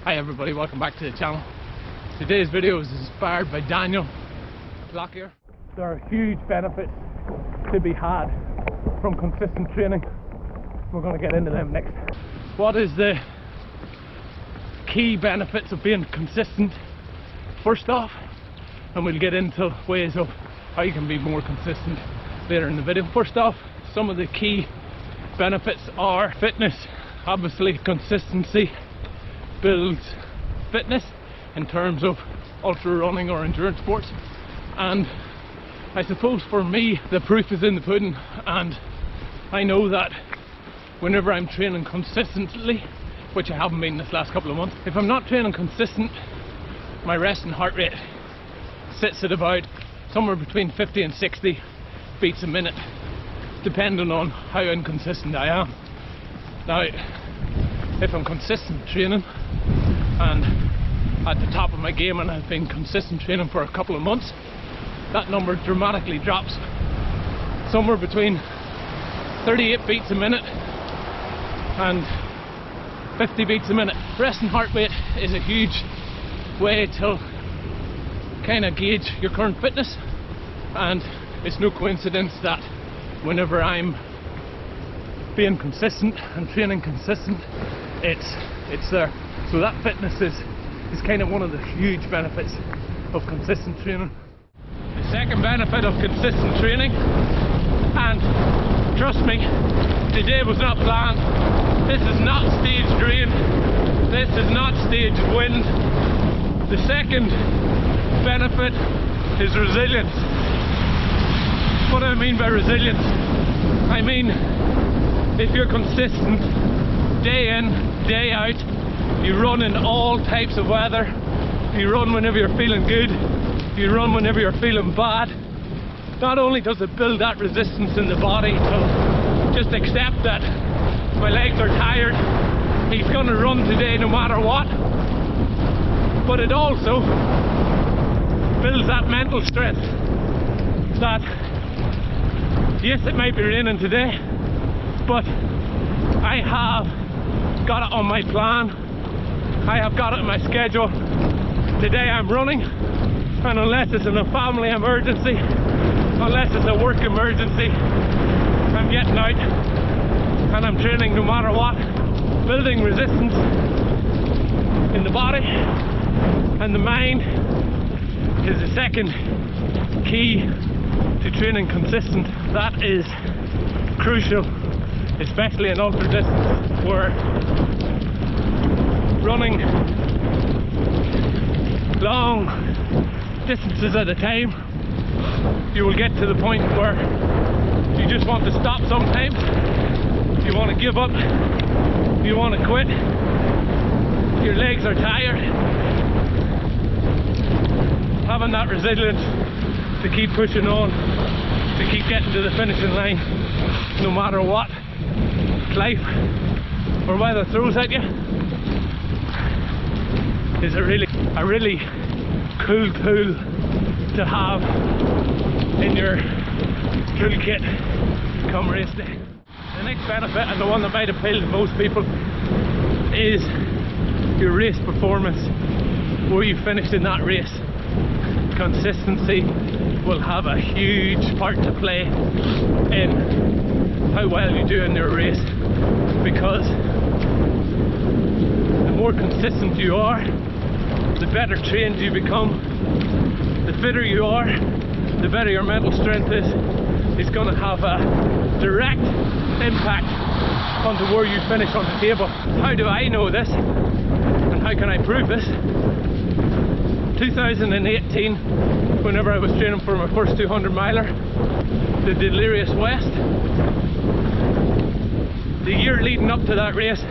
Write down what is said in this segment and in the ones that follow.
Hi everybody, welcome back to the channel. Today's video is inspired by Daniel Lockyer. There are huge benefits to be had from consistent training. We're going to get into them next. What is the key benefits of being consistent? First off, and we'll get into ways of how you can be more consistent later in the video. First off, some of the key benefits are fitness. Obviously, consistency builds fitness in terms of ultra running or endurance sports, and I suppose for me the proof is in the pudding, and I know that whenever I'm training consistently, which I haven't been this last couple of months, if I'm not training consistent, my resting heart rate sits at about somewhere between 50 and 60 beats a minute, depending on how inconsistent I am. Now, if I'm consistent training and at the top of my game and I've been consistent training for a couple of months, that number dramatically drops somewhere between 38 beats a minute and 50 beats a minute. Resting heart rate is a huge way to kind of gauge your current fitness, and it's no coincidence that whenever I'm being consistent and training consistent, it's there. So that fitness is kind of one of the huge benefits of consistent training. The second benefit of consistent training, and trust me, today was not planned. This is not staged rain. This is not staged wind. The second benefit is resilience. What do I mean by resilience? I mean, if you're consistent day in, day out, you run in all types of weather, you run whenever you're feeling good, you run whenever you're feeling bad, not only does it build that resistance in the body to just accept that my legs are tired, he's going to run today no matter what, but it also builds that mental strength that, yes, it might be raining today, but I have got it on my plan, I have got it in my schedule. Today I'm running, and unless it's in a family emergency, unless it's a work emergency, I'm getting out and I'm training no matter what. Building resistance in the body and the mind is the second key to training consistent. That is crucial, especially in ultra distance, where running long distances at a time, you will get to the point where you just want to stop sometimes, you want to give up, you want to quit, your legs are tired. Having that resilience to keep pushing on, to keep getting to the finishing line no matter what life or weather throws at you, is a really cool tool to have in your toolkit come race day. The next benefit, and the one that might appeal to most people, is your race performance, where you finished in that race. Consistency will have a huge part to play in how well you do in your race, because the more consistent you are, the better trained you become, the fitter you are, the better your mental strength is. It's going to have a direct impact onto where you finish on the table. How do I know this, and how can I prove this? 2018, whenever I was training for my first 200 miler, the Delirious West, the year leading up to that race,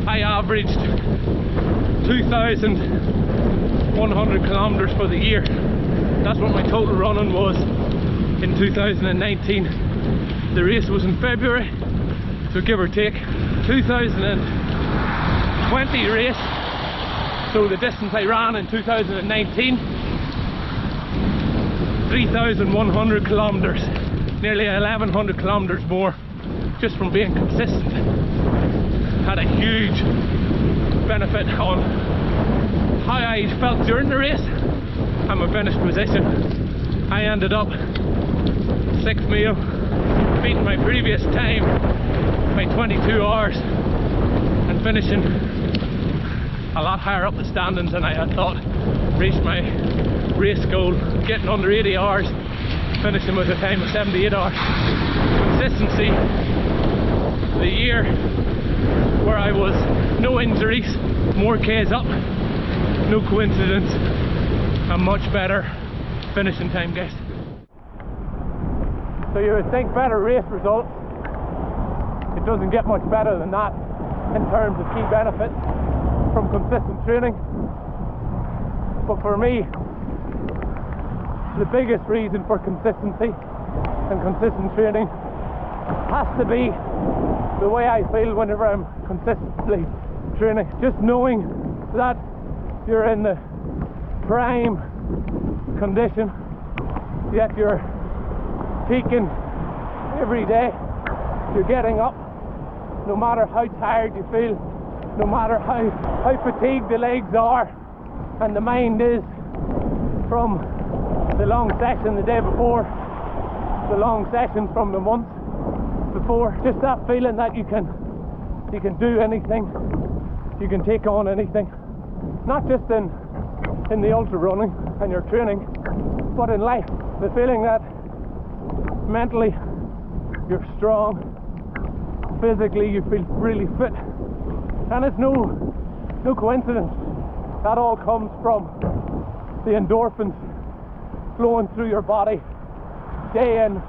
I averaged 2,100 kilometers for the year. That's what my total running was in 2019. The race was in February, so give or take. 2020 race, so the distance I ran in 2019, 3,100 kilometers, nearly 1,100 kilometers more, just from being consistent. Had a huge benefit on how I felt during the race and my finished position. I ended up 6th meal, beating my previous time by 22 hours and finishing a lot higher up the standings than I had thought. Reached my race goal, getting under 80 hours, finishing with a time of 78 hours. Consistency, the year where I was no injuries, more Ks up, no coincidence, a much better finishing time, guys. So you would think better race results. It doesn't get much better than that in terms of key benefits from consistent training. But for me, the biggest reason for consistency and consistent training has to be the way I feel whenever I'm consistently training. Just knowing that you're in the prime condition, yet you're peaking every day. You're getting up, no matter how tired you feel, no matter how fatigued the legs are and the mind is from the long session the day before, the long session from the month before. Just that feeling that you can do anything, you can take on anything, not just in the ultra running and your training, but in life. The feeling that mentally you're strong, physically you feel really fit, and it's no coincidence. That all comes from the endorphins flowing through your body day in,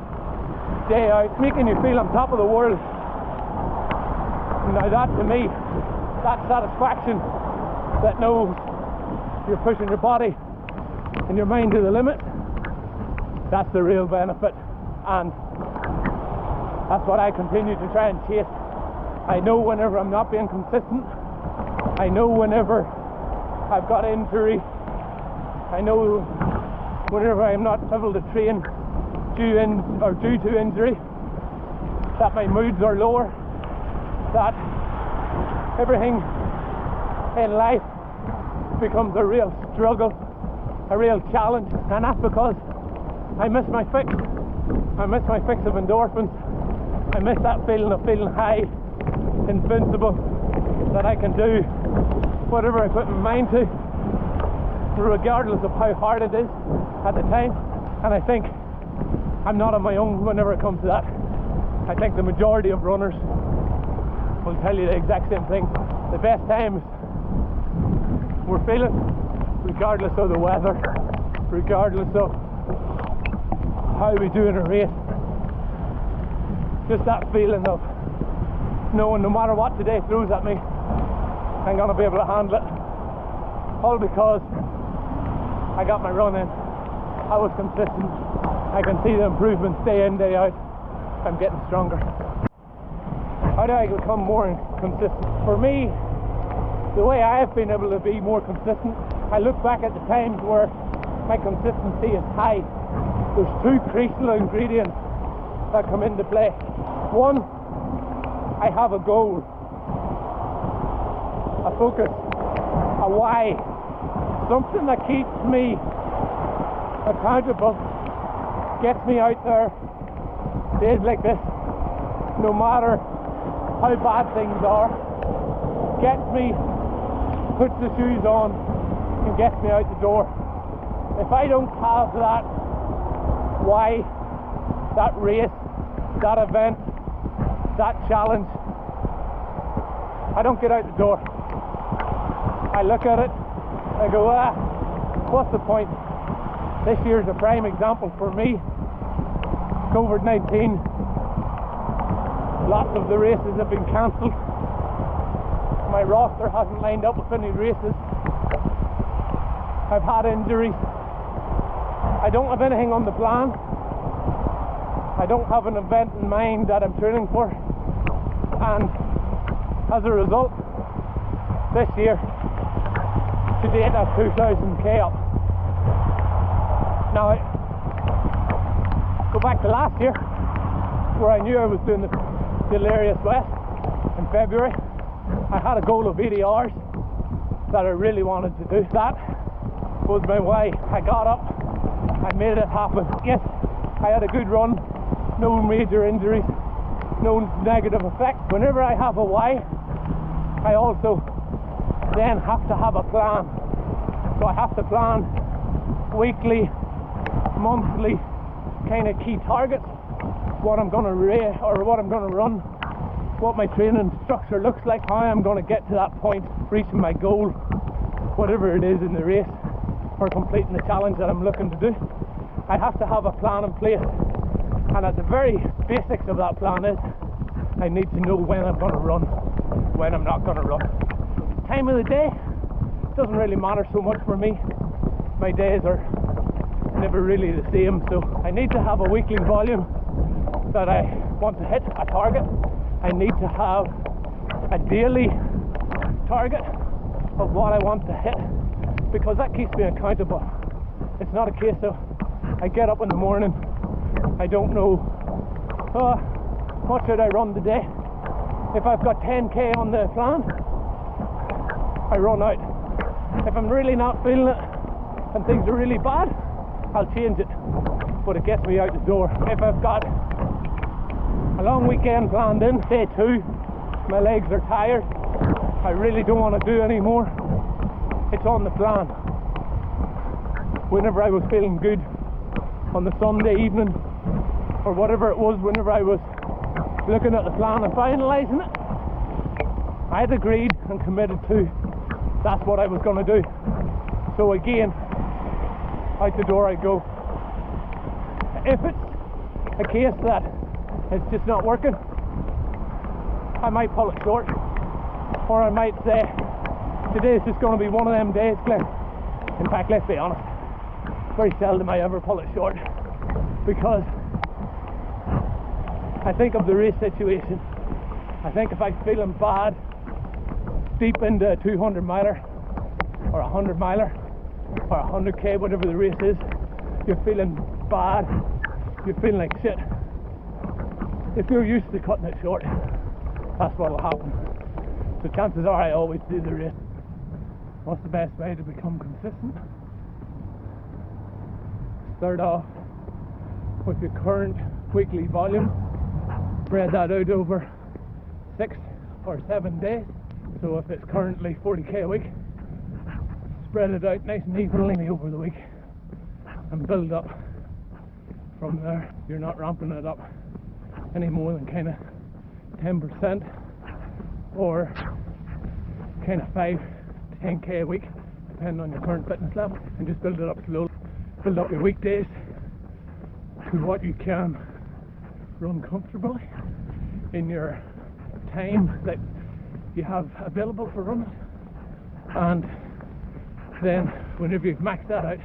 day out, making you feel on top of the world. Now that, to me, that satisfaction that knows you're pushing your body and your mind to the limit, that's the real benefit, and that's what I continue to try and chase. I know whenever I'm not being consistent, I know whenever I've got injury, I know whenever I'm not able to train due to injury, that my moods are lower, that everything in life becomes a real struggle, a real challenge, and that's because I miss my fix. I miss my fix of endorphins. I miss that feeling of feeling high, invincible, that I can do whatever I put my mind to, regardless of how hard it is at the time. And I think I'm not on my own whenever it comes to that. I think the majority of runners will tell you the exact same thing. The best times we're feeling, regardless of the weather, regardless of how we do in a race, just that feeling of knowing no matter what today throws at me, I'm going to be able to handle it. All because I got my run in, I was consistent, I can see the improvements day in, day out. I'm getting stronger. How do I become more consistent? For me, the way I've been able to be more consistent, I look back at the times where my consistency is high. There's two crucial ingredients that come into play. One, I have a goal, a focus, a why, something that keeps me accountable, gets me out there days like this, no matter how bad things are, gets me, puts the shoes on and gets me out the door. If I don't have that why, that race, that event, that challenge, I don't get out the door. I look at it, I go, what's the point? This year's a prime example for me. COVID-19, lots of the races have been cancelled. My roster hasn't lined up with any races. I've had injuries. I don't have anything on the plan. I don't have an event in mind that I'm training for. And as a result, this year, to date, I've 2,000k up. Now, go back to last year, where I knew I was doing the Delirious West in February. I had a goal of 80 hours. that I really wanted to do. That was my why. I got up, I made it happen. Yes, I had a good run, no major injuries, no negative effects. Whenever I have a why, I also then have to have a plan. So I have to plan weekly, monthly kind of key targets, what I'm going to race or what I'm going to run, what my training structure looks like, how I'm going to get to that point, reaching my goal, whatever it is in the race or completing the challenge that I'm looking to do. I have to have a plan in place, and at the very basics of that plan is I need to know when I'm going to run, when I'm not going to run. Time of the day doesn't really matter so much for me. My days are never really the same, so I need to have a weekly volume that I want to hit, a target. I need to have a daily target of what I want to hit, because that keeps me accountable. It's not a case of I get up in the morning, I don't know what should I run today. If I've got 10k on the plan, I run out. If I'm really not feeling it and things are really bad, I'll change it, but it gets me out the door. If I've got a long weekend planned in, day 2, my legs are tired, I really don't want to do any more, it's on the plan. Whenever I was feeling good on the Sunday evening, or whatever it was, whenever I was looking at the plan and finalising it, I had agreed and committed to that's what I was going to do. So again, out the door I go. If it's a case that it's just not working, I might pull it short, or I might say today's just going to be one of them days, Glenn. In fact, let's be honest, very seldom I ever pull it short, because I think of the race situation. I think if I'm feeling bad deep into a 200 miler or a 100 miler or 100k, whatever the race is, you're feeling bad, you're feeling like shit. If you're used to cutting it short, that's what will happen. So chances are I always do the race. What's the best way to become consistent? Start off with your current weekly volume, spread that out over 6 or 7 days. So if it's currently 40k a week, spread it out nice and evenly over the week and build up from there. You're not ramping it up any more than kind of 10% or kind of 5 to 10k a week, depending on your current fitness level, and just build it up slowly. Build up your weekdays to what you can run comfortably in your time that you have available for running, and then whenever you've maxed that out,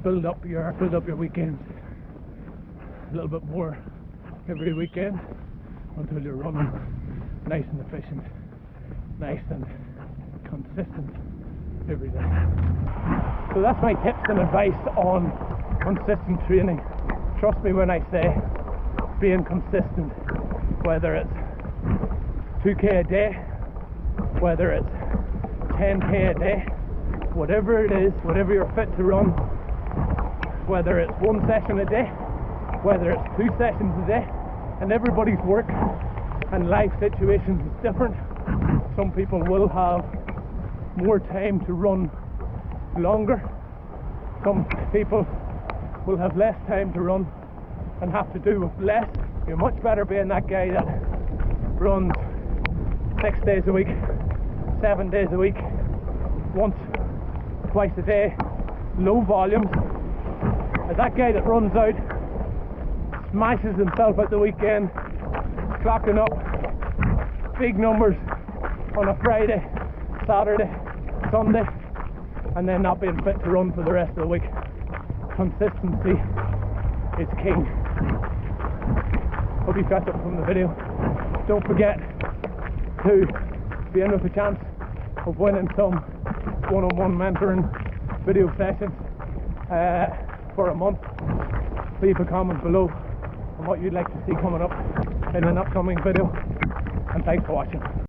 build up your weekends a little bit more every weekend until you're running nice and efficient, nice and consistent every day. So that's my tips and advice on consistent training. Trust me when I say being consistent, whether it's 2k a day, whether it's 10k a day, whatever it is, whatever you're fit to run, whether it's 1 session a day, whether it's 2 sessions a day, and everybody's work and life situations is different. Some people will have more time to run longer, some people will have less time to run and have to do with less. You're much better being that guy that runs 6 days a week, 7 days a week, once, twice a day, low volumes, as that guy that runs out, smashes himself at the weekend, clocking up big numbers on a Friday, Saturday, Sunday, and then not being fit to run for the rest of the week. Consistency is king. Hope you got something from the video. Don't forget to be in with a chance of winning some one-on-one mentoring video sessions for a month. Leave a comment below on what you'd like to see coming up in an upcoming video, and thanks for watching.